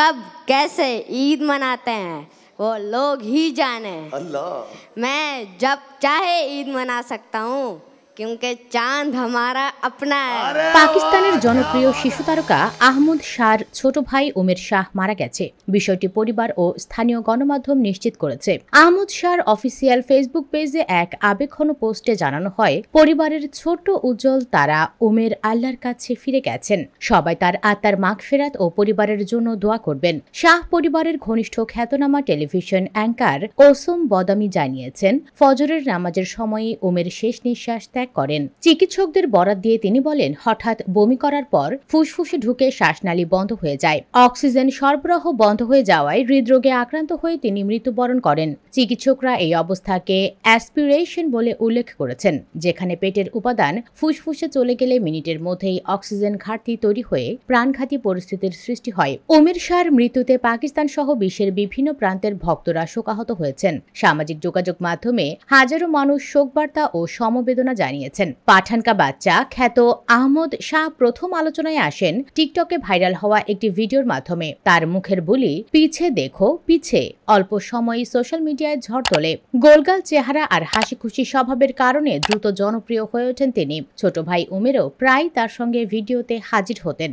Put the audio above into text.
कब कैसे ईद मनाते हैं वो लोग ही जाने। अल्लाह। मैं जब चाहे ईद मना सकता हूँ क्योंकि चांद हमारा अपना है। পাকিস্তানের জনপ্রিয় শিশু তারকা আহমদ শাহর ছোট ভাই উমের শাহ মারা গেছে। বিষয়টি পরিবার ও স্থানীয় গণমাধ্যম নিশ্চিত করেছে। আহমদ শাহর অফিসিয়াল ফেসবুক পেজে এক আবেগঘন পোস্টে জানানো হয়, পরিবারের ছোট উজ্জ্বল তারা উমের আল্লাহর কাছে ফিরে গেছেন। সবাই তার আত্মার মাগফিরাত ও পরিবারের জন্য দোয়া করবেন। শাহ পরিবারের ঘনিষ্ঠ খ্যাতনামা টেলিভিশন অ্যাঙ্কার ওসম বদামি জানিয়েছেন, ফজরের নামাজের সময়ে উমের শেষ নিঃশ্বাস করেন। চিকিৎসকদের বরাত দিয়ে তিনি বলেন, হঠাৎ বমি করার পর ফুসফুসে ঢুকে শ্বাসনালী বন্ধ হয়ে যায়। অক্সিজেন সরবরাহ বন্ধ হয়ে যাওয়ায় হৃদরোগে আক্রান্ত হয়ে তিনি মৃত্যুবরণ করেন। চিকিৎসকরা এই অবস্থাকে অ্যাসপিরেশন বলে উল্লেখ করেছেন, যেখানে পেটের উপাদান ফুসফুসে চলে গেলে মিনিটের মধ্যেই অক্সিজেন ঘাটতি তৈরি হয়ে প্রাণঘাতী পরিস্থিতির সৃষ্টি হয়। উমের শাহর মৃত্যুতে পাকিস্তান সহ বিশ্বের বিভিন্ন প্রান্তের ভক্তরা শোকাহত হয়েছেন। সামাজিক যোগাযোগ মাধ্যমে হাজারো মানুষ শোকবার্তা ও সমবেদনা জানিয়েছেন। পাঠান কা বাচ্চা খ্যাত আহমদ শাহ প্রথম আলোচনায় আসেন টিকটকে ভাইরাল হওয়া একটি ভিডিওর মাধ্যমে। তার মুখের বুলি পিছে দেখো পিছে অল্প সময়ই সোশ্যাল মিডিয়ায় ঝড় তোলে। গোলগাল চেহারা আর হাসি খুশি স্বভাবের কারণে দ্রুত জনপ্রিয় হয়ে ওঠেন তিনি। ছোট ভাই উমেরও প্রায় তার সঙ্গে ভিডিওতে হাজির হতেন।